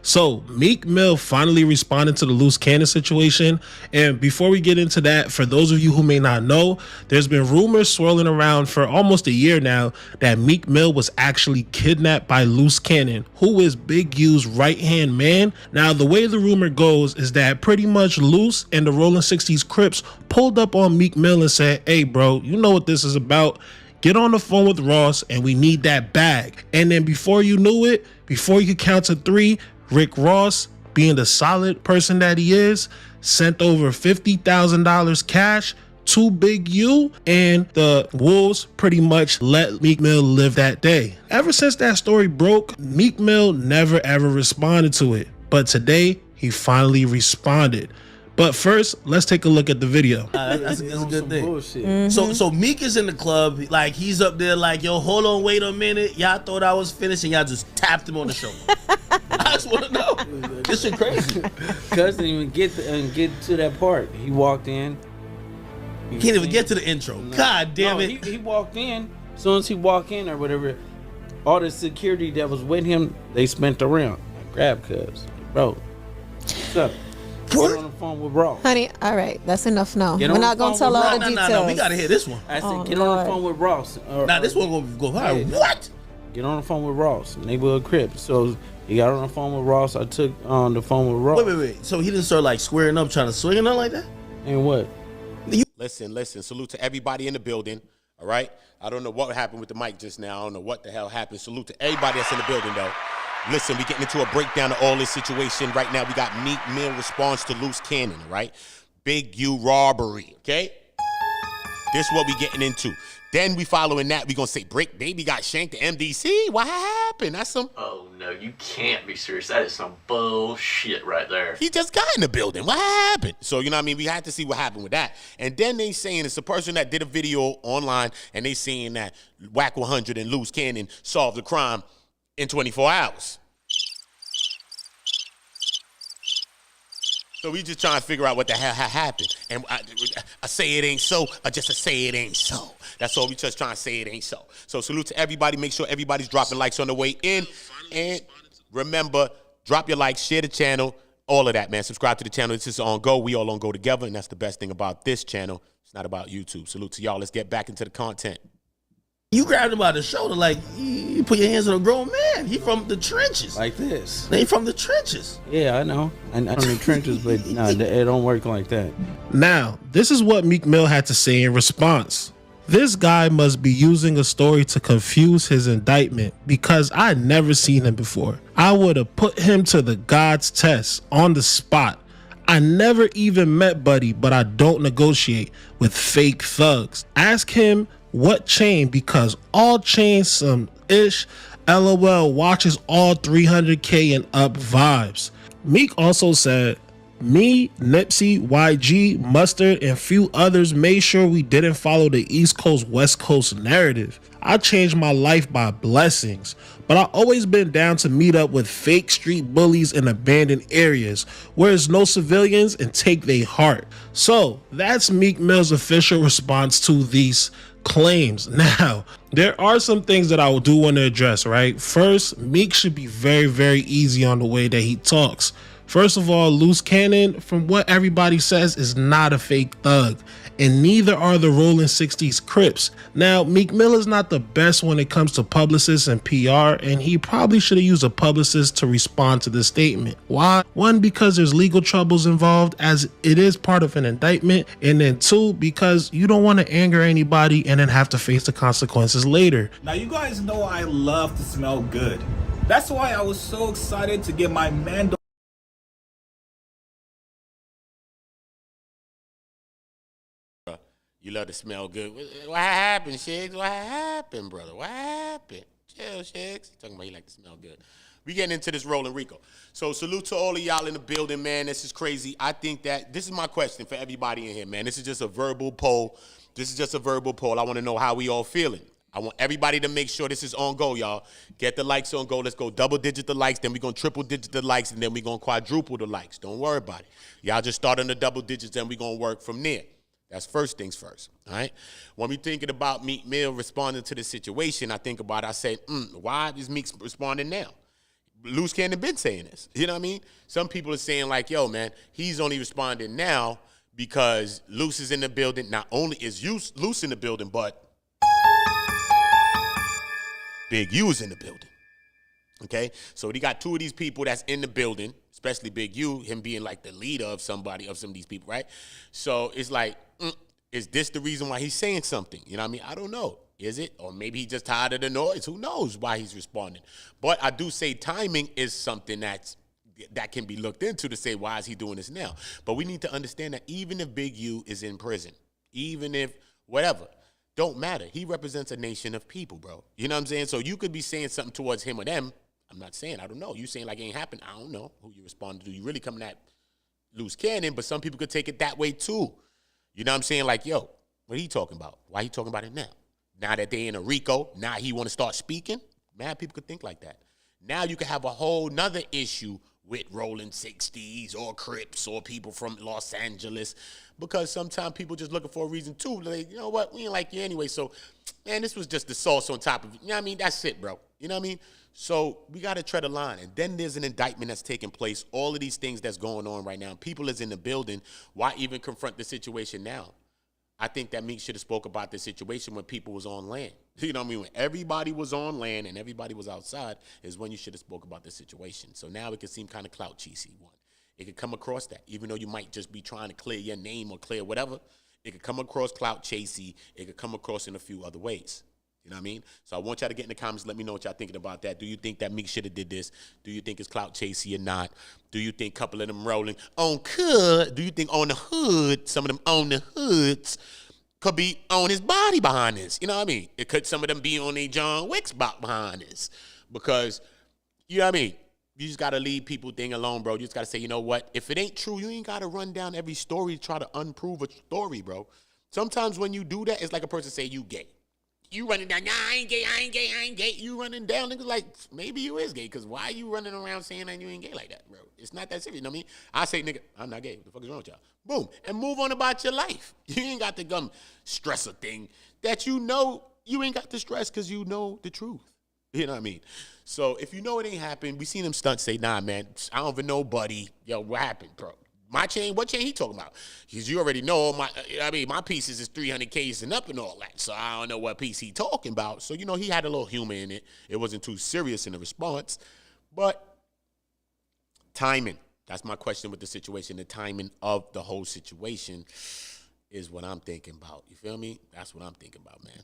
So Meek Mill finally responded to the Luce Cannon situation, and before we get into that, for those of you who may not know, there's been rumors swirling around for almost a year now that Meek Mill was actually kidnapped by Luce Cannon, who is Big U's right-hand man. Now the way the rumor goes is that pretty much Luce and the Rollin 60s Crips pulled up on Meek Mill and said, hey bro, you know what this is about, get on the phone with Ross and we need that bag. And then before you knew it, before you could count to three, Rick Ross, being the solid person that he is, sent over $50,000 cash to Big U, and the Wolves pretty much let Meek Mill live that day. Ever since that story broke, Meek Mill never ever responded to it, but today he finally responded. But first, let's take a look at the video. That's a good thing. So Meek is in the club, like he's up there like, yo, hold on, wait a minute. Y'all thought I was finished and y'all just tapped him on the shoulder. I just want to know. This shit crazy. Cuz didn't even get to that part. He walked in. He can't even get to the intro. No. God damn it. He walked in. As soon as he walked in or whatever, all the security that was with him, they spent around. I grabbed Cuz. Bro, what's up? Get on the phone with Ross. Honey, all right, that's enough now. We're not going to tell all the details. No, we got to hear this one. I said, get on the phone with Ross. Now, this one going to go viral. What? Get on the phone with Ross, neighborhood Crips. So he got on the phone with Ross. I took on the phone with Ross. Wait. So he didn't start like squaring up, trying to swing or nothing like that? And what? Listen. Salute to everybody in the building. All right? I don't know what happened with the mic just now. I don't know what the hell happened. Salute to everybody that's in the building, though. Listen, we getting into a breakdown of all this situation. Right now, we got Meek Mill response to Luce Cannon, right? Big U robbery, okay? This is what we getting into. Then we following that, we gonna say Bricc Baby got shanked to MDC. What happened? That's some... Oh, no, you can't be serious. That is some bullshit right there. He just got in the building. What happened? So, you know what I mean? We had to see what happened with that. And then they saying it's a person that did a video online, and they saying that Wack 100 and Luce Cannon solved the crime in 24 hours. So we just trying to figure out what the hell happened. And I say it ain't so, or just say it ain't so. That's all we just trying to say it ain't so. So salute to everybody. Make sure everybody's dropping likes on the way in. And remember, drop your likes, share the channel, all of that, man. Subscribe to the channel. This is On Go. We all on Go together, and that's the best thing about this channel. It's not about YouTube. Salute to y'all. Let's get back into the content. You grabbed him by the shoulder like you put your hands on a grown man. He from the trenches. Like this. They from the trenches. Yeah, I know. I'm in the trenches, but no, it don't work like that. Now, this is what Meek Mill had to say in response. This guy must be using a story to confuse his indictment because I never seen him before. I would have put him to the God's test on the spot. I never even met Buddy, but I don't negotiate with fake thugs. Ask him what chain, because all chains some ish. LOL watches all 300K and up vibes. Meek also said, me, Nipsey, YG, Mustard, and few others made sure we didn't follow the East Coast West Coast narrative. I changed my life by blessings, but I always been down to meet up with fake street bullies in abandoned areas where there's no civilians and take their heart. So that's Meek Mill's official response to these claims. Now, there are some things that I do want to address, right? First, Meek should be very, very easy on the way that he talks. First of all, Luce Cannon, from what everybody says, is not a fake thug, and neither are the Rollin 60s Crips. Now, Meek Mill is not the best when it comes to publicists and PR, and he probably should have used a publicist to respond to this statement. Why? One, because there's legal troubles involved, as it is part of an indictment, and then two, because you don't want to anger anybody and then have to face the consequences later. Now, you guys know I love to smell good. That's why I was so excited to get my Mando. You love to smell good. What happened, Shiggs? What happened, brother? What happened? Chill, Shiggs. Talking about you like to smell good. We getting into this Rollin RICO. So salute to all of y'all in the building, man. This is crazy. I think that this is my question for everybody in here, man. This is just a verbal poll. I want to know how we all feeling. I want everybody to make sure this is on go, y'all. Get the likes on go. Let's go double digit the likes. Then we're going to triple digit the likes. And then we're going to quadruple the likes. Don't worry about it. Y'all just start on the double digits and we're going to work from there. That's first things first, all right? When we thinking about Meek Mill responding to the situation, I think about, I say, why is Meek responding now? Luce Cannon been saying this. You know what I mean? Some people are saying like, yo, man, he's only responding now because Luce is in the building. Not only is Luce in the building, but Big U is in the building. Okay? So he got two of these people that's in the building, especially Big U, him being like the leader of some of these people, right? So it's like, is this the reason why he's saying something? You know what I mean? I don't know. Is it? Or maybe he's just tired of the noise. Who knows why he's responding? But I do say timing is something that can be looked into to say, why is he doing this now? But we need to understand that even if Big U is in prison, even if whatever, don't matter. He represents a nation of people, bro. You know what I'm saying? So you could be saying something towards him or them. I'm not saying, I don't know. You saying like it ain't happened. I don't know who you responded to. You really coming at Luce Cannon, but some people could take it that way too. You know what I'm saying? Like, yo, what are he talking about? Why he talking about it now? Now that they in a RICO, now he want to start speaking? Mad people could think like that. Now you could have a whole nother issue with Rollin 60s or Crips or people from Los Angeles, because sometimes people just looking for a reason too. Like, you know what? We ain't like you anyway. So, man, this was just the sauce on top of it. You know what I mean? That's it, bro. You know what I mean? So we got to tread a line. And then there's an indictment that's taking place. All of these things that's going on right now. People is in the building. Why even confront the situation now? I think that Meek should have spoke about the situation when people was on land. You know what I mean? When everybody was on land and everybody was outside is when you should have spoke about the situation. So now it could seem kind of clout cheesy. One, it could come across that, even though you might just be trying to clear your name or clear whatever, it could come across clout chasey. It could come across in a few other ways. You know what I mean? So I want y'all to get in the comments. Let me know what y'all thinking about that. Do you think that Meek should have did this? Do you think it's clout chasey or not? Do you think a couple of them rolling on could? Do you think on the hood, some of them on the hoods could be on his body behind this? You know what I mean? It could some of them be on a John Wick's back behind this. Because, you know what I mean? You just got to leave people thing alone, bro. You just got to say, you know what? If it ain't true, you ain't got to run down every story to try to unprove a story, bro. Sometimes when you do that, it's like a person say you gay. You running down, nah, I ain't gay. You running down, niggas like, maybe you is gay, because why you running around saying that you ain't gay like that, bro? It's not that serious, you know what I mean? I say, nigga, I'm not gay. What the fuck is wrong with y'all? Boom. And move on about your life. You ain't got to stress a thing that you know you ain't got to stress because you know the truth. You know what I mean? So if you know it ain't happened, we seen them stunts say, nah, man, I don't even know, buddy. Yo, what happened, bro? My chain, what chain he talking about? Because you already know my pieces is 300Ks and up and all that. So I don't know what piece he talking about. So, you know, he had a little humor in it. It wasn't too serious in the response. But timing, that's my question with the situation. The timing of the whole situation is what I'm thinking about. You feel me? That's what I'm thinking about, man.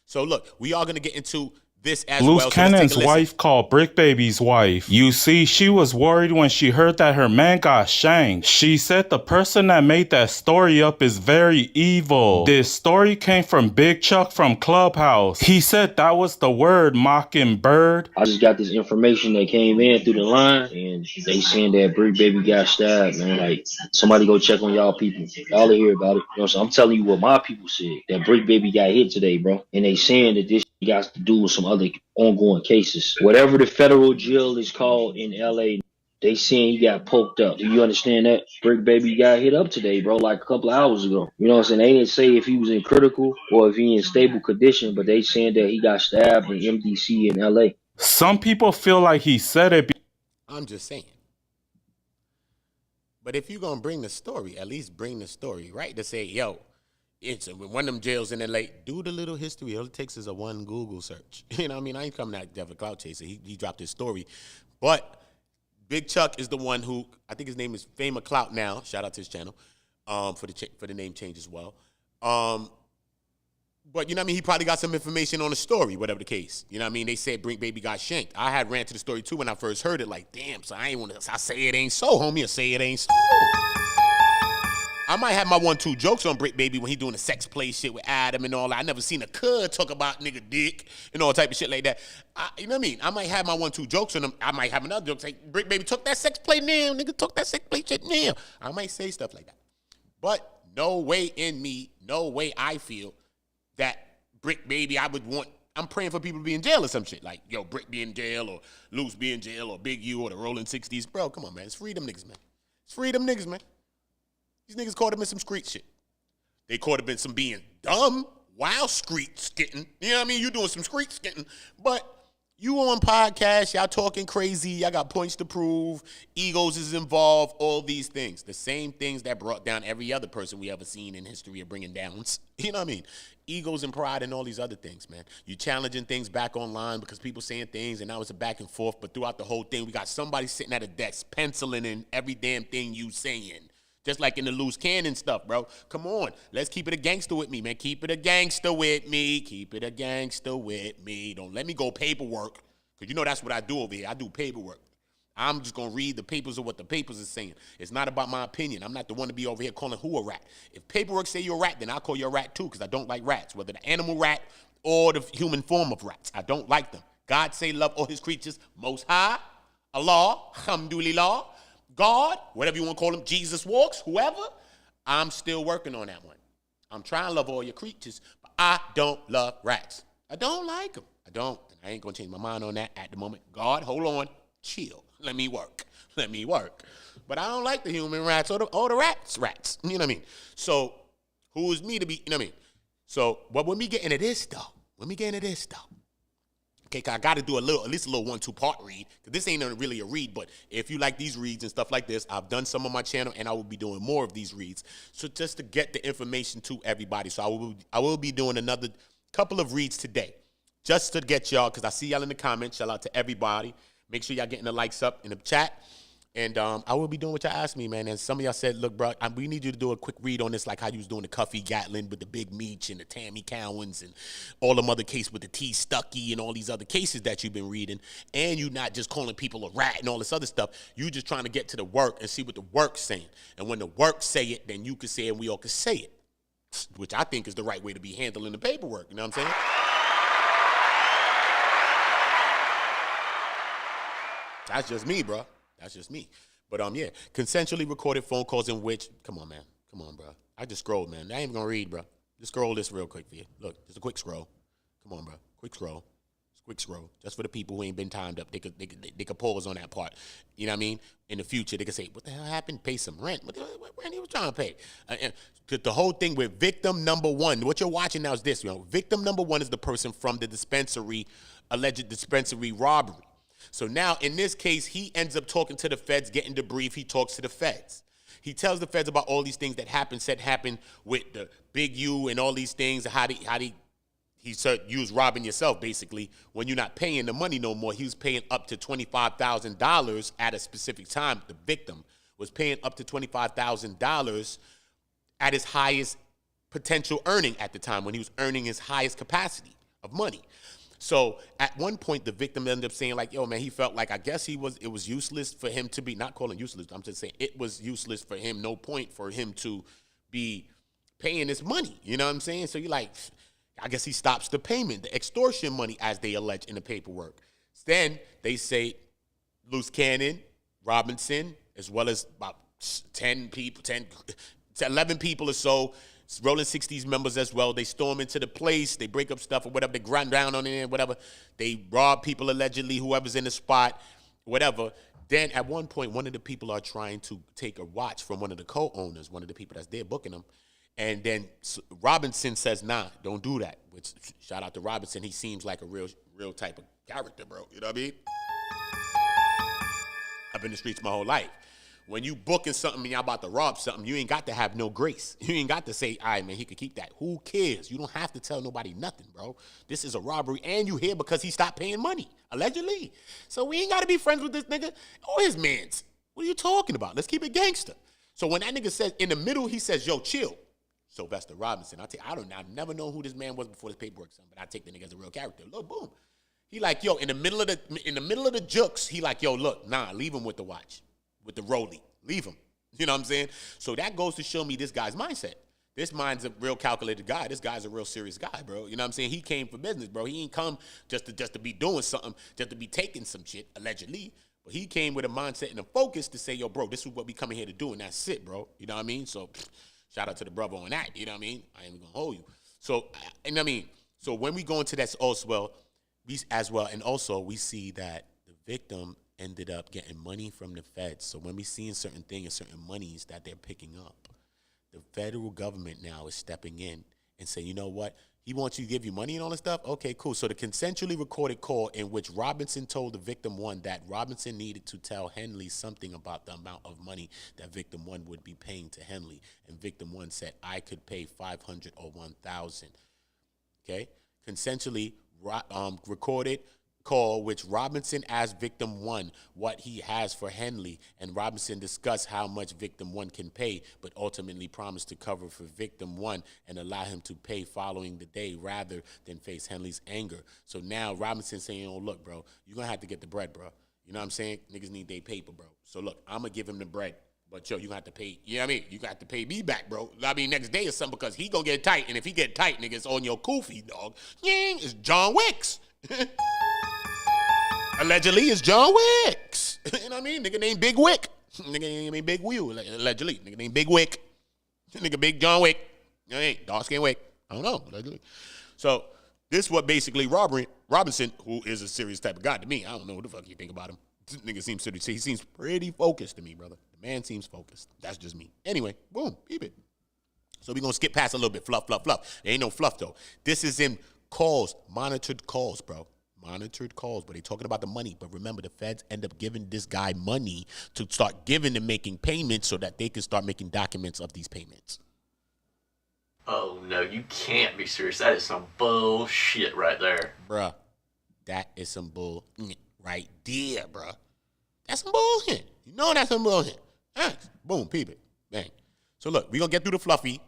So look, we are going to get into this as Luce well. Cannon's wife called Bricc Baby's wife. You see, she was worried when she heard that her man got shanked. She said the person that made that story up is very evil. This story came from Big Chuck from Clubhouse. He said that was the word mockingbird. I just got this information that came in through the line, and they saying that Bricc Baby got stabbed, man. Like, somebody go check on y'all people. Y'all hear about it. You know, so I'm telling you what my people said. That Bricc Baby got hit today, bro. And they saying that this got to do with some other ongoing cases. Whatever the federal jail is called in LA, they saying he got poked up. Do you understand that? Bricc Baby got hit up today, bro, like a couple of hours ago. You know what I'm saying? They didn't say if he was in critical or if he in stable condition, but they saying that he got stabbed in MDC in LA. Some people feel like he said it. I'm just saying. But if you're going to bring the story, at least bring the story, right? To say, yo, it's one of them jails in LA. Do the little history. All it takes is a one Google search. You know what I mean? I ain't coming at Devin Cloud Chaser. He dropped his story. But Big Chuck is the one who, I think his name is Fame of Clout now. Shout out to his channel for the name change as well. But, you know what I mean? He probably got some information on the story, whatever the case. You know what I mean? They said Bricc Baby got shanked. I had ran to the story, too, when I first heard it. Like, damn, so I say it ain't so, homie, or say it ain't so. I might have my 1-2 jokes on Bricc Baby when he doing the sex play shit with Adam and all that. I never seen a cud talk about nigga dick and all type of shit like that. You know what I mean? I might have my 1-2 jokes on him. I might have another joke say, Bricc Baby took that sex play now. Nigga took that sex play shit now. I might say stuff like that. But no way in me, no way I feel that Bricc Baby, I'm praying for people to be in jail or some shit. Like, yo, Bricc be in jail or Luce be in jail or Big U or the Rollin 60s. Bro, come on, man. It's free them niggas, man. It's free them niggas, man. These niggas caught him in some street shit. They caught him in some being dumb, wild street skitting. You know what I mean? You doing some street skitting. But You on podcast, y'all talking crazy, y'all got points to prove, egos is involved, all these things. The same things that brought down every other person we ever seen in history of bringing downs. You know what I mean? Egos and pride and all these other things, man. You challenging things back online because people saying things and now it's a back and forth, but throughout the whole thing, we got somebody sitting at a desk penciling in every damn thing you saying. Just like in the Luce Cannon stuff, bro. Come on. Let's keep it a gangster with me, man. Keep it a gangster with me. Keep it a gangster with me. Don't let me go paperwork. Because you know that's what I do over here. I do paperwork. I'm just going to read the papers of what the papers are saying. It's not about my opinion. I'm not the one to be over here calling who a rat. If paperwork say you're a rat, then I'll call you a rat too because I don't like rats, whether the animal rat or the human form of rats. I don't like them. God say love all his creatures. Most High, Allah, Alhamdulillah, God, whatever you want to call him, Jesus walks, whoever, I'm still working on that one. I'm trying to love all your creatures, but I don't love rats. I don't like them. I don't. And I ain't going to change my mind on that at the moment. God, hold on. Chill. Let me work. Let me work. But I don't like the human rats or the rats. You know what I mean? So who is me to be, you know what I mean? So, but when we get into this, though, okay, I got to do at least a little 1-2 part read. Because this ain't really a read, but if you like these reads and stuff like this, I've done some on my channel, and I will be doing more of these reads. So just to get the information to everybody. So I will be doing another couple of reads today. Just to get y'all, because I see y'all in the comments. Shout out to everybody. Make sure y'all getting the likes up in the chat. And I will be doing what y'all asked me, man. And some of y'all said, look, bro, we need you to do a quick read on this, like how you was doing the Cuffy Gatlin with the Big Meech and the Tammy Cowens and all them other cases with the T Stucky and all these other cases that you've been reading. And you not just calling people a rat and all this other stuff. You just trying to get to the work and see what the work's saying. And when the work say it, then you can say it and we all can say it, which I think is the right way to be handling the paperwork. You know what I'm saying? That's just me, bro. That's just me. But, yeah, consensually recorded phone calls in which, come on, man. Come on, bro. I just scrolled, man. I ain't even going to read, bro. Just scroll this real quick for you. Look, just a quick scroll. Come on, bro. Quick scroll. Quick scroll. Just for the people who ain't been timed up. They could pause on that part. You know what I mean? In the future, they could say, what the hell happened? Pay some rent. What rent he was trying to pay? The whole thing with victim number one, what you're watching now is this. You know, victim number one is the person from the dispensary, alleged dispensary robbery. So now, in this case, he ends up talking to the feds, getting the brief. He talks to the feds. He tells the feds about all these things that happened with the Big U and all these things, he was robbing yourself, basically, when you're not paying the money no more. He was paying up to $25,000 at a specific time. The victim was paying up to $25,000 at his highest potential earning at the time, when he was earning his highest capacity of money. So at one point, the victim ended up saying, like, yo, man, he felt like, I guess it was useless for him to be, not calling useless, I'm just saying it was useless for him, no point for him to be paying this money. You know what I'm saying? So you're like, I guess he stops the payment, the extortion money, as they allege in the paperwork. Then they say Luce Cannon, Robinson, as well as about 11 people or so, Rollin 60s members as well. They storm into the place. They break up stuff or whatever. They grind down on it, whatever. They rob people allegedly, whoever's in the spot, whatever. Then at one point, one of the people are trying to take a watch from one of the co-owners, one of the people that's there booking them. And then Robinson says, nah, don't do that. Which, shout out to Robinson. He seems like a real type of character, bro. You know what I mean? I've been in the streets my whole life. When you booking something and y'all about to rob something, you ain't got to have no grace. You ain't got to say, all right, man, he could keep that. Who cares? You don't have to tell nobody nothing, bro. This is a robbery, and you here because he stopped paying money, allegedly. So we ain't got to be friends with this nigga or his mans. What are you talking about? Let's keep it gangster. So when that nigga says, in the middle, he says, yo, chill. Sylvester Robinson. I've never known who this man was before this paperwork, but I take the nigga as a real character. Look, boom. He like, yo, in the middle of the jukes, he like, yo, look, nah, leave him with the watch, with the rollie. Leave him. You know what I'm saying? So that goes to show me this guy's mindset. This man's a real calculated guy. This guy's a real serious guy, bro. You know what I'm saying? He came for business, bro. He ain't come just to be doing something, just to be taking some shit, allegedly. But he came with a mindset and a focus to say, yo, bro, this is what we coming here to do, and that's it, bro. You know what I mean? So shout out to the brother on that. You know what I mean? I ain't even gonna hold you. So, and I mean, so when we go into that as well, and also we see that the victim ended up getting money from the feds. So when we seeing certain things, certain monies that they're picking up, the federal government now is stepping in and saying, you know what? He wants you to give you money and all this stuff? Okay, cool. So the consensually recorded call in which Robinson told the victim one that Robinson needed to tell Henley something about the amount of money that victim one would be paying to Henley. And victim one said, I could pay 500 or 1,000. Okay? Consensually recorded call which Robinson asked victim one what he has for Henley, and Robinson discussed how much victim one can pay, but ultimately promised to cover for victim one and allow him to pay following the day rather than face Henley's anger. So now Robinson saying, oh, look, bro, you're going to have to get the bread, bro. You know what I'm saying? Niggas need their paper, bro. So look, I'm going to give him the bread. But, yo, you got to pay, you know what I mean? You got to pay me back, bro. I mean, next day or something, because he going to get tight. And if he get tight, nigga, it's on your koofy, dog. Ying, it's John Wicks. Allegedly, it's John Wicks. You know what I mean? Nigga named Big Wick. Nigga named Big Wheel. Allegedly. Nigga named Big Wick. Nigga Big John Wick. You know what I mean? Dark skin Wick. I don't know. Allegedly. So, this is what basically Robinson, who is a serious type of guy to me, I don't know what the fuck you think about him. This nigga seems pretty focused to me, brother. The man seems focused. That's just me. Anyway, boom, keep it. So we're going to skip past a little bit. Fluff. There ain't no fluff, though. This is in calls, monitored calls, bro. Monitored calls, but they talking about the money. But remember, the feds end up giving this guy money to start giving and making payments so that they can start making documents of these payments. Oh, no, you can't be serious. That is some bullshit right there. Bruh, that is some bull right there, bruh. That's some bullshit. You know that's some bullshit. Thanks. Boom, peep it. Bang. So look, we're going to get through the fluffy,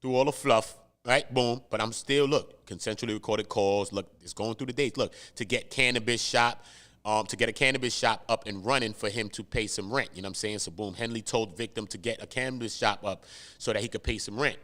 through all the fluff. Right, boom. But I'm still, look, consensually recorded calls. Look, it's going through the dates. Look, to get a cannabis shop up and running for him to pay some rent. You know what I'm saying? So boom, Henley told victim to get a cannabis shop up so that he could pay some rent.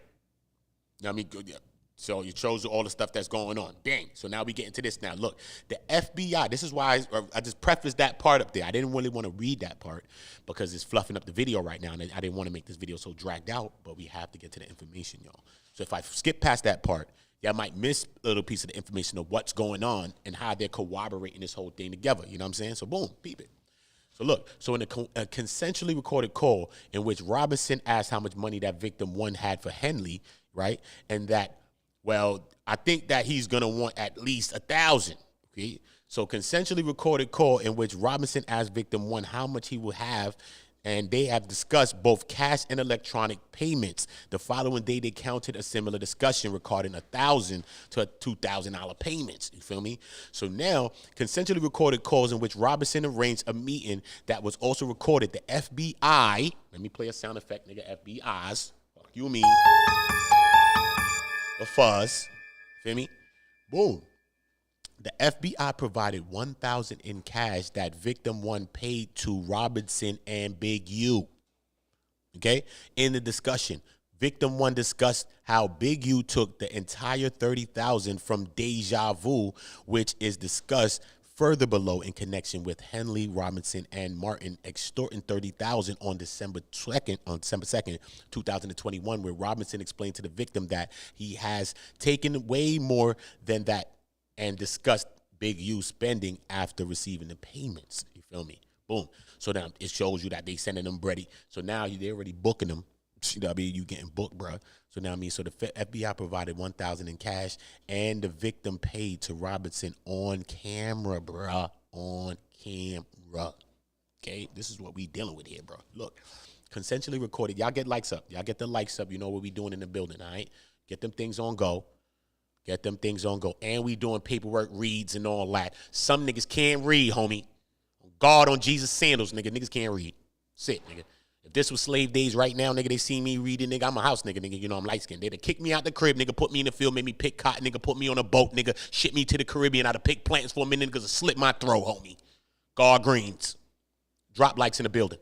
You know what I mean? So you chose all the stuff that's going on. Bang. So now we get into this now. Look, the FBI, this is why I just prefaced that part up there. I didn't really want to read that part because it's fluffing up the video right now, and I didn't want to make this video so dragged out, but we have to get to the information, y'all. So if I skip past that part, y'all might miss a little piece of the information of what's going on and how they're corroborating this whole thing together. You know what I'm saying? So boom, peep it. So look, so in a consensually recorded call in which Robinson asked how much money that victim one had for Henley, right? And that, well, I think that he's going to want at least 1,000. Okay? So consensually recorded call in which Robinson asked victim one how much he will have, and they have discussed both cash and electronic payments. The following day, they counted a similar discussion regarding $1,000 to $2,000 payments. You feel me? So now, consensually recorded calls in which Robinson arranged a meeting that was also recorded. The FBI, let me play a sound effect, nigga. FBI's, fuck you, me. The fuzz, feel me? Boom. The FBI provided $1,000 in cash that victim one paid to Robinson and Big U. Okay? In the discussion, victim one discussed how Big U took the entire $30,000 from Deja Vu, which is discussed further below in connection with Henley, Robinson, and Martin extorting $30,000 on December 2nd, 2021, where Robinson explained to the victim that he has taken way more than that and discussed Big U spending after receiving the payments. You feel me? Boom. So now it shows you that they sending them ready. So now they already booking them. You know what I mean? You getting booked, bro. So now I mean, so the FBI provided $1,000 in cash, and the victim paid to Robinson on camera, bro. On camera. Okay, this is what we dealing with here, bro. Look, consensually recorded. Y'all get likes up. Y'all get the likes up. You know what we doing in the building, all right? Get them things on go. Get them things on go. And we doing paperwork reads and all that. Some niggas can't read, homie. God on Jesus sandals, nigga. Niggas can't read. Sit, nigga. If this was slave days right now, nigga, they see me reading, nigga, I'm a house nigga, you know I'm light-skinned. They'd have kicked me out the crib, nigga, put me in the field, made me pick cotton, nigga, put me on a boat, nigga, ship me to the Caribbean, I'd have picked plants for a minute, niggas, slit my throat, homie. God greens. Drop likes in the building.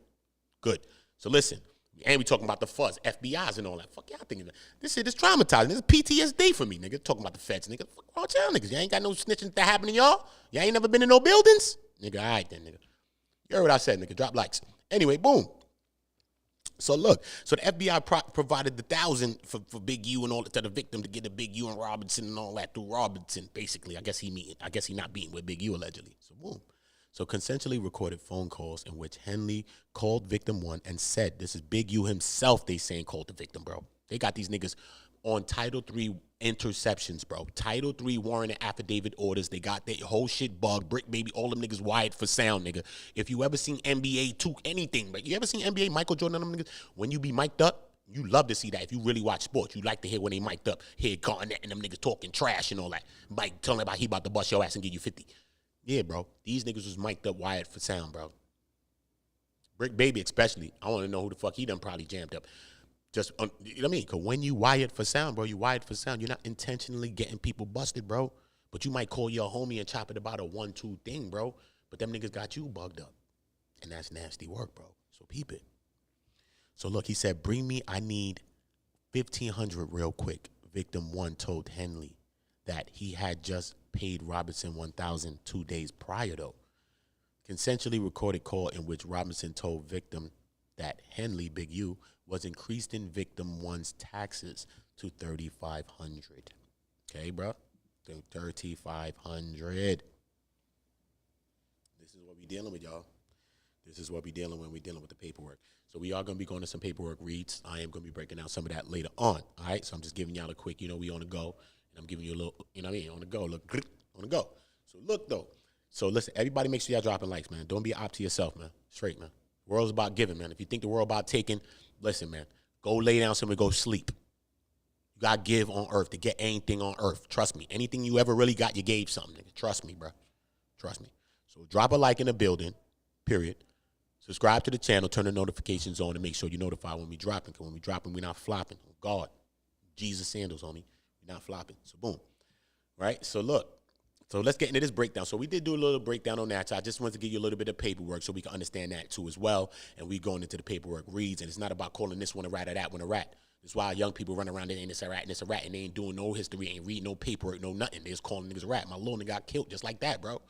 Good. So listen, and we talking about the fuzz, FBIs and all that. Fuck y'all thinking that. This shit is traumatizing. This is PTSD for me, nigga. Talking about the feds, nigga. Fuck wrong with y'all niggas. Y'all ain't got no snitching that happening, y'all? Y'all ain't never been in no buildings? Nigga, all right then, nigga. You heard what I said, nigga. Drop likes. Anyway, boom. So look, so the FBI provided the $1,000 for Big U and all that to the victim to get the Big U and Robinson and all that through Robinson. Basically, I guess he not beating with Big U allegedly. So boom. So consensually recorded phone calls in which Henley called victim one and said, this is Big U himself, they saying called the victim, bro. They got these niggas on Title III interceptions, bro. Title III warrant and affidavit orders. They got their whole shit bugged. Bricc Baby, all them niggas wired for sound, nigga. If you ever seen NBA 2, anything, but you ever seen NBA, Michael Jordan, them niggas, when you be mic'd up, you love to see that. If you really watch sports, you like to hear when they mic'd up, hear Garnett and them niggas talking trash and all that. Mike telling about he about to bust your ass and give you 50. Yeah, bro. These niggas was mic'd up, wired for sound, bro. Bricc Baby especially. I want to know who the fuck he done probably jammed up. Just, you know what I mean? Because when you wired for sound, bro, you wired for sound. You're not intentionally getting people busted, bro. But you might call your homie and chop it about a 1-2 thing, bro. But them niggas got you bugged up. And that's nasty work, bro. So peep it. So look, he said, I need 1,500 real quick. Victim 1 told Henley that he had just paid Robinson 1,000 2 days prior, though. Consensually recorded call in which Robinson told victim that Henley, Big U, was increased in victim 1's taxes to $3,500. Okay, bro? $3,500. This is what we dealing with, y'all. This is what we dealing when we dealing with the paperwork. So we are going to be going to some paperwork reads. I am going to be breaking out some of that later on. All right? So I'm just giving y'all a quick, we on the go. And I'm giving you a little, on the go. Look, on the go. So look, though. So listen, everybody make sure y'all dropping likes, man. Don't be an op to yourself, man. Straight, man. The world's about giving, man. If you think the world about taking, listen, man. Go lay down somewhere, go sleep. You got to give on earth to get anything on earth. Trust me. Anything you ever really got, you gave something, nigga. Trust me, bro. Trust me. So drop a like in the building, period. Subscribe to the channel, turn the notifications on, and make sure you're notified when we dropping. Because when we dropping, we're not flopping. Oh, God. Jesus sandals, homie. We're not flopping. So boom. Right? So look. So let's get into this breakdown. So we did do a little breakdown on that. So I just wanted to give you a little bit of paperwork so we can understand that too as well. And we going into the paperwork reads. And it's not about calling this one a rat or that one a rat. That's why young people run around and it's a rat and it's a rat. And they ain't doing no history, ain't reading no paperwork, no nothing. They just calling niggas a rat. My little nigga got killed just like that, bro.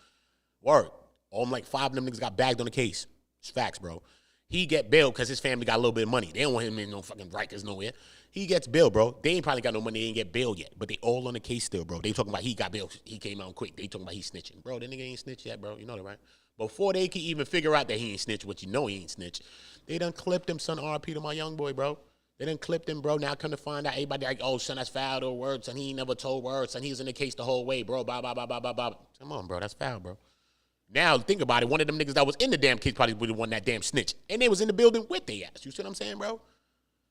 Word. All them like 5 of them niggas got bagged on the case. It's facts, bro. He get bailed because his family got a little bit of money. They don't want him in no fucking Rikers nowhere. He gets bailed, bro. They ain't probably got no money. They ain't get bailed yet. But they all on the case still, bro. They talking about he got bailed. He came out quick. They talking about he snitching. Bro, that nigga ain't snitch yet, bro. You know that, right? Before they can even figure out that he ain't snitch, what you know he ain't snitch, they done clipped him, son, RP to my young boy, bro. They done clipped him, bro. Now come to find out everybody like, oh, son, that's foul or words. Son, he ain't never told words. Son, he was in the case the whole way, bro. Blah, blah, blah, blah, blah, blah. Come on, bro. That's foul, bro. Now, think about it. One of them niggas that was in the damn case probably would have won that damn snitch. And they was in the building with their ass. You see what I'm saying, bro?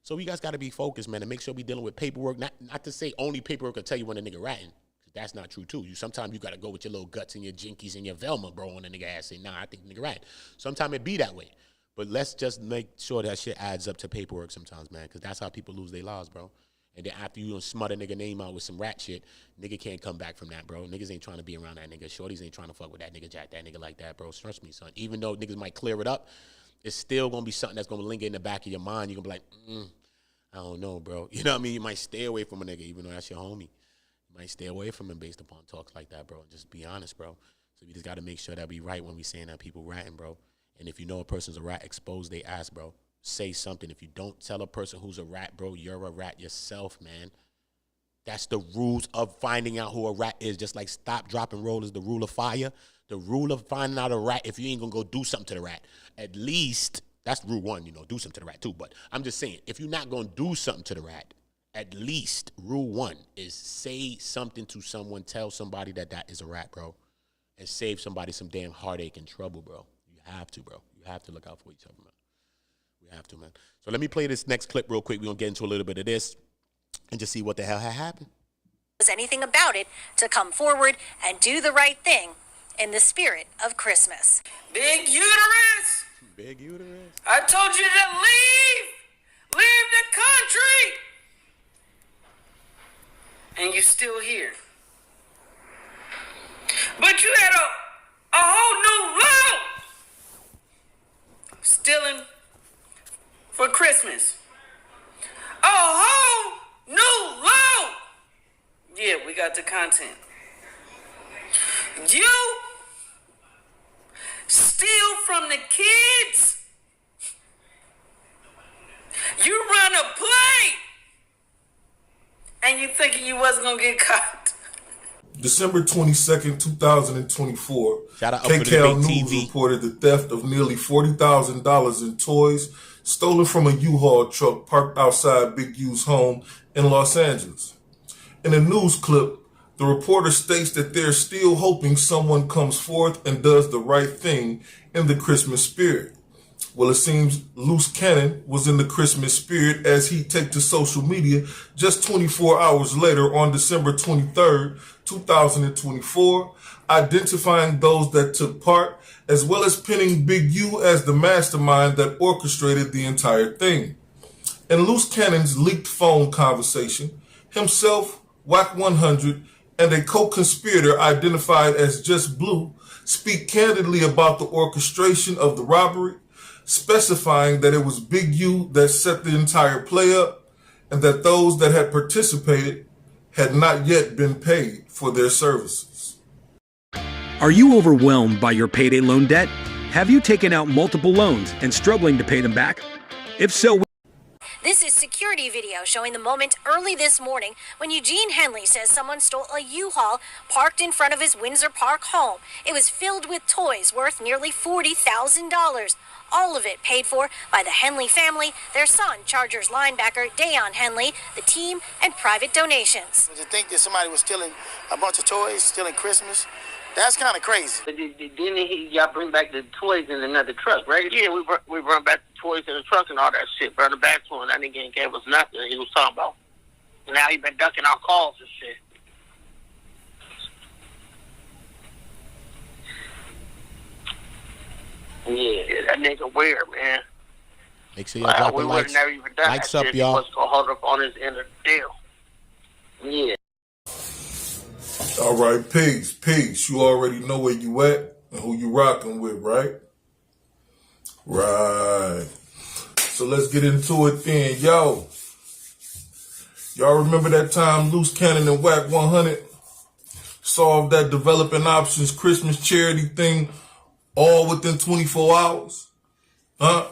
So we guys got to be focused, man, and make sure we dealing with paperwork. Not to say only paperwork will tell you when a nigga ratting. That's not true, too. Sometimes you got to go with your little guts and your jinkies and your Velma, bro, on the nigga ass. Say, nah, I think the nigga ratting. Sometimes it be that way. But let's just make sure that shit adds up to paperwork sometimes, man, because that's how people lose their lives, bro. And then after you smut a nigga name out with some rat shit, nigga can't come back from that, bro. Niggas ain't trying to be around that nigga. Shorties ain't trying to fuck with that nigga, jack that nigga like that, bro. Trust me, son. Even though niggas might clear it up, it's still going to be something that's going to linger in the back of your mind. You're going to be like, I don't know, bro. You know what I mean? You might stay away from a nigga, even though that's your homie. You might stay away from him based upon talks like that, bro. Just be honest, bro. So we just got to make sure that we right when we saying that people ratting, bro. And if you know a person's a rat, expose they ass, bro. Say something. If you don't tell a person who's a rat, bro, you're a rat yourself, man. That's the rules of finding out who a rat is. Just like stop, drop, and roll is the rule of fire. The rule of finding out a rat, if you ain't going to go do something to the rat, at least, that's rule 1, do something to the rat too. But I'm just saying, if you're not going to do something to the rat, at least rule 1 is say something to someone, tell somebody that is a rat, bro, and save somebody some damn heartache and trouble, bro. You have to, bro. You have to look out for each other, man. We have to, man. So let me play this next clip real quick. We're going to get into a little bit of this and just see what the hell had happened. Anything about it to come forward and do the right thing in the spirit of Christmas. Big uterus! Big uterus? I told you to leave! Leave the country! And you still here. But you had a whole new law! Stealing for Christmas. A whole new law! Yeah, we got the content. You steal from the kids. You run a play. And you thinking you wasn't going to get caught. December 22nd, 2024, KCAL News reported the theft of nearly $40,000 in toys stolen from a U-Haul truck parked outside Big U's home in Los Angeles. In a news clip, the reporter states that they're still hoping someone comes forth and does the right thing in the Christmas spirit. Well, it seems Luce Cannon was in the Christmas spirit as he took to social media just 24 hours later on December 23rd, 2024, identifying those that took part, as well as pinning Big U as the mastermind that orchestrated the entire thing. In Luce Cannon's leaked phone conversation, himself, Wack 100, and a co-conspirator identified as Just Blue speak candidly about the orchestration of the robbery, specifying that it was Big U that set the entire play up and that those that had participated had not yet been paid for their services. Are you overwhelmed by your payday loan debt? Have you taken out multiple loans and struggling to pay them back? If so, This is security video showing the moment early this morning when Eugene Henley says someone stole a U-Haul parked in front of his Windsor Park home. It was filled with toys worth nearly $40,000. All of it paid for by the Henley family, their son, Chargers linebacker Deion Henley, the team, and private donations. To think that somebody was stealing a bunch of toys, stealing Christmas, that's kind of crazy. But didn't y'all bring back the toys in another truck, right? Yeah, we brought back the toys in the truck and all that shit. Brought it back to him. That nigga ain't gave us nothing he was talking about. Now he been ducking our calls and shit. Yeah, that nigga weird, man. Make sure y'all drop the likes. Never even done Likes that up, shit. y'all. He was gonna hold up on his end of the deal. Yeah. All right, peace. You already know where you at and who you rocking with, right? Right. So let's get into it then. Yo, y'all remember that time Luce Cannon and Wack 100 solved that developing options Christmas charity thing all within 24 hours? Huh?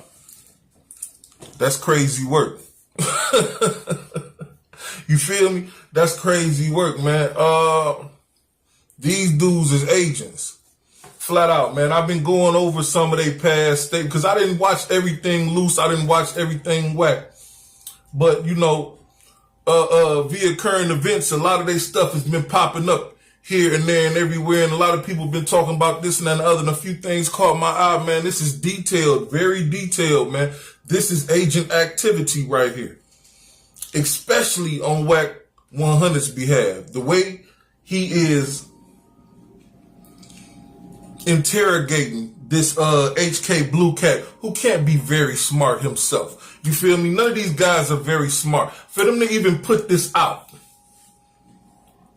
That's crazy work. You feel me? That's crazy work, man. These dudes is agents. Flat out, man. I've been going over some of their past state because I didn't watch everything Luce. I didn't watch everything Wack. But, you know, via current events, a lot of their stuff has been popping up here and there and everywhere. And a lot of people have been talking about this and that and the other. And a few things caught my eye, man. This is detailed, very detailed, man. This is agent activity right here. Especially on Wack 100's behalf. The way he is interrogating this HK Blue Cat, who can't be very smart himself. You feel me? None of these guys are very smart. For them to even put this out,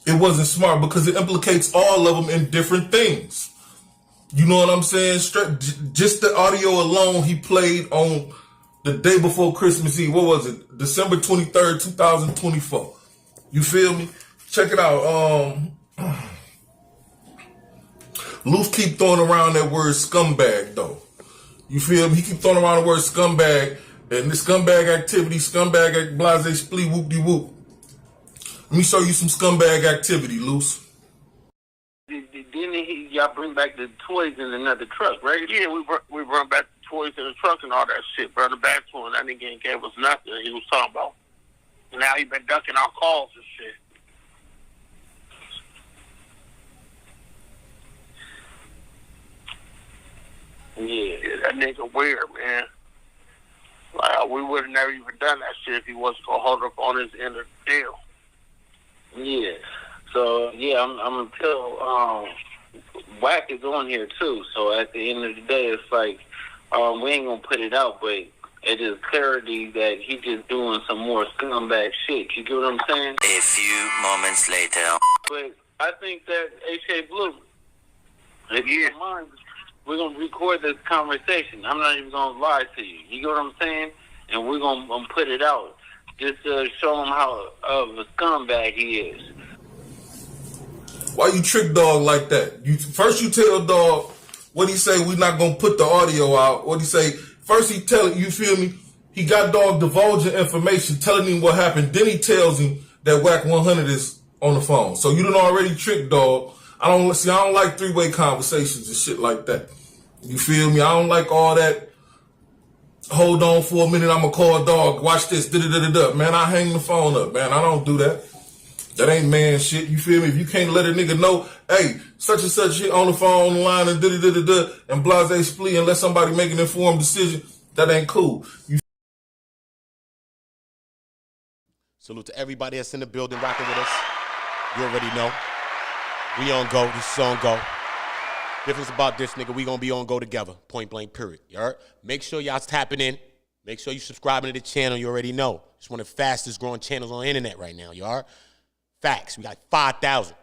it wasn't smart because it implicates all of them in different things. You know what I'm saying? Just the audio alone he played on the day before Christmas Eve. What was it? December 23rd, 2024. You feel me? Check it out. Luce keep throwing around that word scumbag, though. You feel me? He keep throwing around the word scumbag, and this scumbag activity, scumbag blase splee whoop-de-whoop. Let me show you some scumbag activity, Luce. Didn't y'all bring back the toys in another truck, right? Yeah, we brought back the toys in the truck and all that shit. Brought it back to him. That nigga ain't gave us nothing he was talking about. Now he been ducking our calls and shit. Yeah, that nigga weird, man. Like, we would have never even done that shit if he wasn't gonna hold up on his end of the deal. Yeah. So yeah, I'm gonna tell Wack is on here too. So at the end of the day, it's like we ain't gonna put it out, but it is clarity that he just doing some more scumbag shit. You get what I'm saying? A few moments later. But I think that H.A. Blue, if you don't mind, we're gonna record this conversation. I'm not even gonna lie to you. You get what I'm saying? And we're gonna put it out just to show him how of a scumbag he is. Why you trick dog like that? First you tell dog what he say. We not gonna put the audio out. What he say? First he tell it. You feel me? He got dog divulging information, telling him what happened. Then he tells him that Wack 100 is on the phone. So you done already tricked dog. I don't like three-way conversations and shit like that. You feel me? I don't like all that hold on for a minute, I'm gonna call dog, watch this, da-da-da-da-da. Man, I hang the phone up, man. I don't do that. That ain't man shit, you feel me? If you can't let a nigga know, hey, such and such shit on the phone, on the line, and da-da-da-da-da, and blase split, and let somebody make an informed decision, that ain't cool. You Salute to everybody that's in the building rocking with us. You already know. We on go. This is on go. Difference about this, nigga, we gonna be on go together. Point blank, period. You heard? Make sure y'all tapping in. Make sure you subscribing to the channel. You already know. It's one of the fastest growing channels on the internet right now. You heard? Facts. We got 5,000.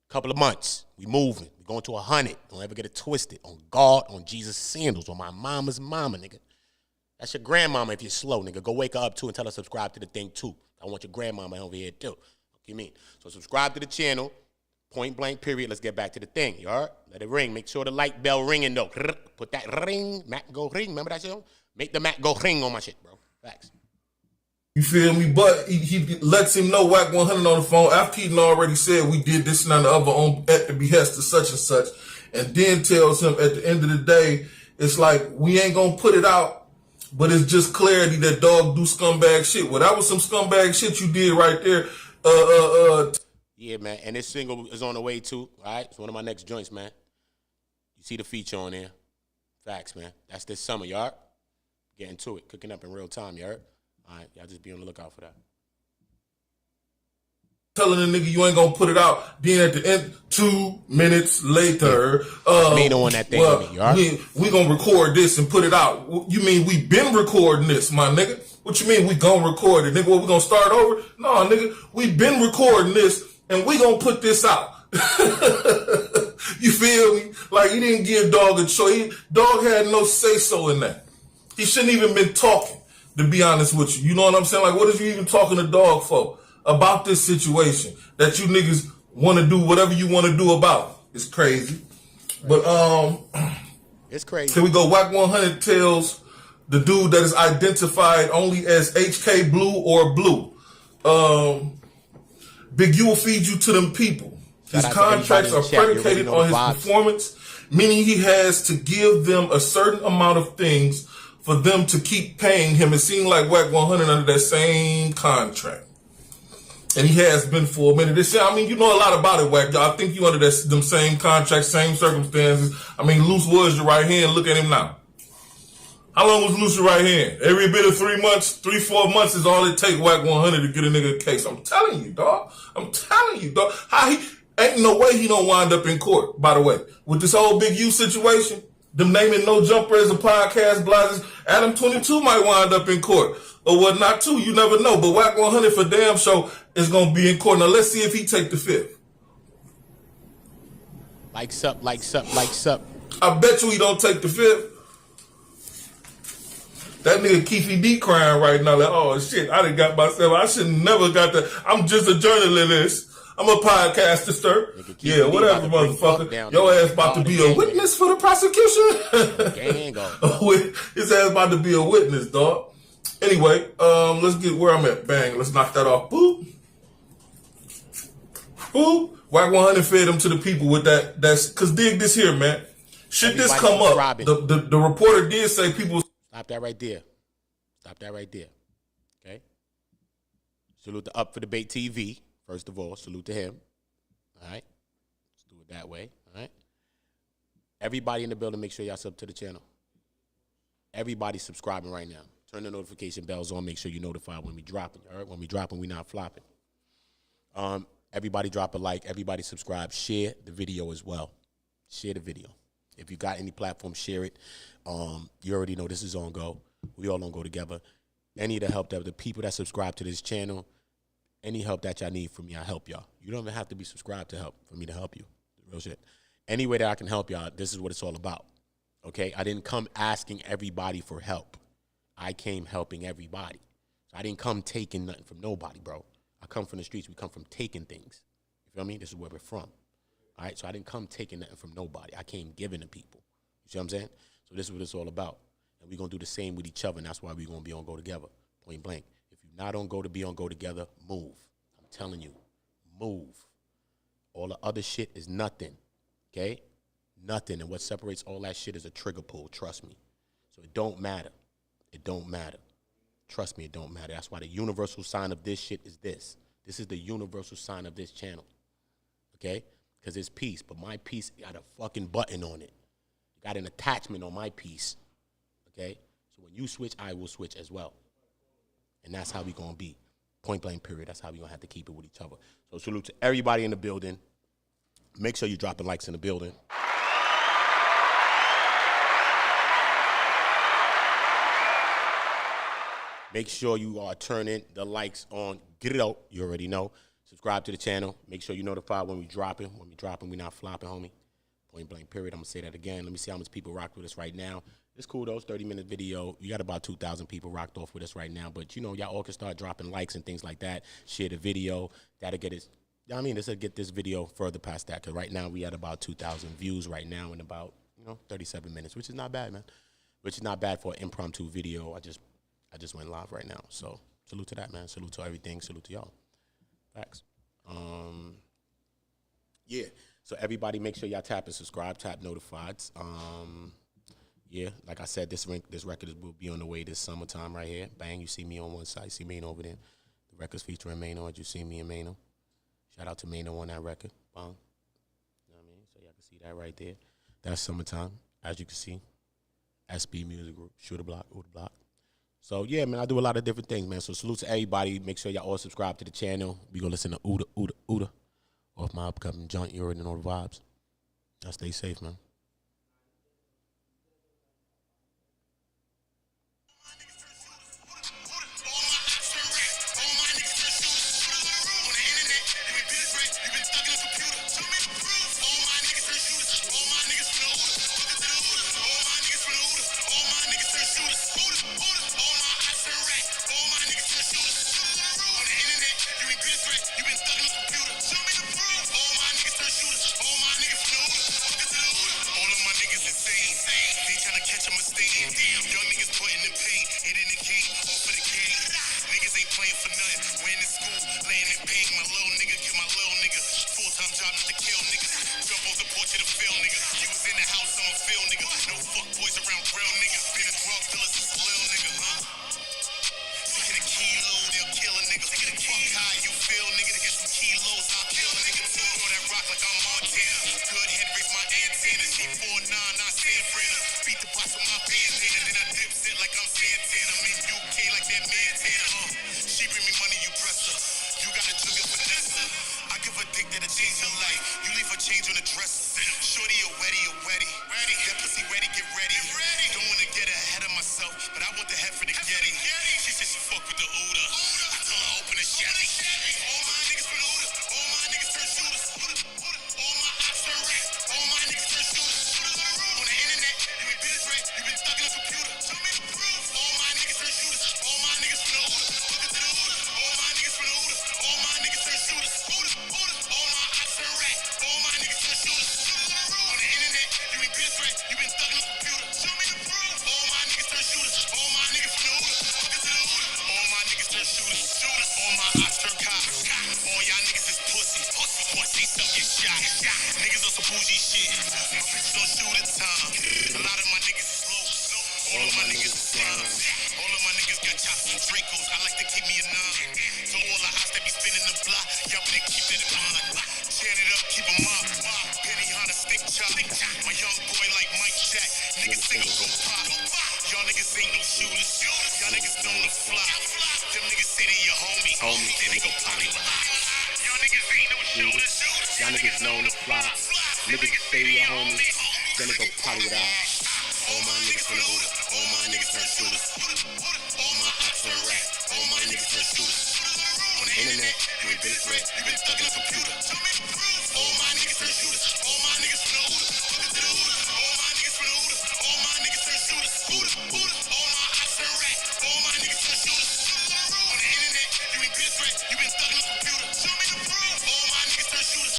Couple of months. We moving. We going to 100. Don't ever get it twisted. On God, on Jesus' sandals, on my mama's mama, nigga. That's your grandmama if you're slow, nigga. Go wake her up, too, and tell her subscribe to the thing, too. I want your grandmama over here, too. What you mean? So subscribe to the channel. Point blank, period. Let's get back to the thing. You heard? Let it ring. Make sure the light bell ringing, though. Put that ring. Mac go ring. Remember that shit? Make the Mac go ring on my shit, bro. Facts. You feel me? But he lets him know Wack 100 on the phone after he already said we did this and that and the other on at the behest of such and such, and then tells him at the end of the day, it's like, we ain't gonna put it out, but it's just clarity that dog do scumbag shit. Well, that was some scumbag shit you did right there. Yeah, man. And this single is on the way, too. All right? It's one of my next joints, man. You see the feature on there. Facts, man. That's this summer, you heard? Getting to it. Cooking up in real time, you heard? All right, y'all just be on the lookout for that. Telling the nigga you ain't gonna put it out. Then at the end, 2 minutes later, me on that thing with me, all right? we gonna record this and put it out. You mean we been recording this, my nigga? What you mean we gonna record it, nigga? What, we gonna start over? No, nigga, we been recording this and we gonna put this out. You feel me? Like, he didn't give dog a choice. Dog had no say so in that. He shouldn't even been talking, to be honest with you. You know what I'm saying? Like, what is you even talking to dog for? About this situation that you niggas want to do whatever you want to do about. It's crazy. But, it's crazy. Here we go. Wack 100 tells the dude that is identified only as HK Blue or Blue. Big U will feed you to them people. His contracts are predicated on his performance, meaning he has to give them a certain amount of things for them to keep paying him. It seemed like Wack 100 under that same contract. And he has been for a minute. I mean, you know a lot about it, Wack. I think you under them same contracts, same circumstances. I mean, Luce was your right hand. Look at him now. How long was Luce your right hand? Every bit of 3 months, 3-4 months is all it takes Wack 100 to get a nigga a case. I'm telling you, dog. I'm telling you, dog. Ain't no way he don't wind up in court, by the way. With this whole Big U situation, them naming No Jumper as a podcast, blazes, Adam 22 might wind up in court. Or whatnot too, you never know. But Wack 100 for damn show is going to be in court. Now let's see if he take the fifth. Likes up, likes up, likes up. I bet you he don't take the fifth. That nigga Keefy D crying right now like, oh shit, I done got myself, I should never got that. I'm just a journalist. I'm a podcaster, sir. Yeah, whatever, motherfucker. Your ass about to be a witness for the prosecution. His ass about to be a witness, dog. Anyway, let's get where I'm at. Bang, let's knock that off. Boop. Boop. Wack 100 fed him to the people with that. That's cause dig this here, man. Should this come up? The reporter did say people. Stop that right there. Stop that right there. Okay. Salute to Up for Debate TV. First of all, salute to him. All right. Let's do it that way. All right. Everybody in the building, make sure y'all sub to the channel. Everybody subscribing right now. Turn the notification bells on. Make sure you're notified when we dropping. All right. When we dropping, we not flopping. Everybody drop a like. Everybody subscribe. Share the video as well. Share the video. If you got any platform, share it. You already know this is on go. We all on go together. Any of the help that the people that subscribe to this channel, any help that y'all need from me, I help y'all. You don't even have to be subscribed to help for me to help you. Real shit. Any way that I can help y'all, this is what it's all about. Okay? I didn't come asking everybody for help. I came helping everybody. So I didn't come taking nothing from nobody, bro. I come from the streets. We come from taking things. You feel me? This is where we're from. All right? So I didn't come taking nothing from nobody. I came giving to people. You see what I'm saying? So this is what it's all about. And we're going to do the same with each other, and that's why we're going to be on Go Together, point blank. If you're not on Go to be on Go Together, move. I'm telling you, move. All the other shit is nothing, okay? Nothing. And what separates all that shit is a trigger pull, trust me. So it don't matter. It don't matter. Trust me, it don't matter. That's why the universal sign of this shit is this. This is the universal sign of this channel. Okay? Because it's peace, but my piece got a fucking button on it. Got an attachment on my piece. Okay? So when you switch, I will switch as well. And that's how we gonna be. Point blank period. That's how we gonna have to keep it with each other. So salute to everybody in the building. Make sure you dropping likes in the building. Make sure you are turning the likes on. Get it out. You already know. Subscribe to the channel. Make sure you're notified when we dropping. When we dropping, we not flopping, homie. Point blank period. I'm going to say that again. Let me see how much people rocked with us right now. It's cool, though. It's 30-minute video. You got about 2,000 people rocked off with us right now. But, you know, y'all all can start dropping likes and things like that. Share the video. That'll get us. I mean, this will get this video further past that. Because right now we at about 2,000 views right now in about, 37 minutes, which is not bad, man. Which is not bad for an impromptu video. I just went live right now. So salute to that, man. Salute to everything. Salute to y'all. Facts. Yeah. So everybody make sure y'all tap and subscribe, tap notifieds. Yeah, like I said, this record will be on the way this summertime right here. Bang, you see me on one side, you see Mano over there. The record's featuring Mano, as you see me and Mano. Shout out to Mano on that record. Bang. You know what I mean? So y'all can see that right there. That's summertime, as you can see. SB Music Group, Shooter Block, Uda Block. So, yeah, man, I do a lot of different things, man. So, salute to everybody. Make sure y'all all subscribe to the channel. We go listen to Uda off my upcoming joint. You already know the vibes. Y'all stay safe, man. Y'all niggas known to fly. Niggas say your homies, then they go potty without.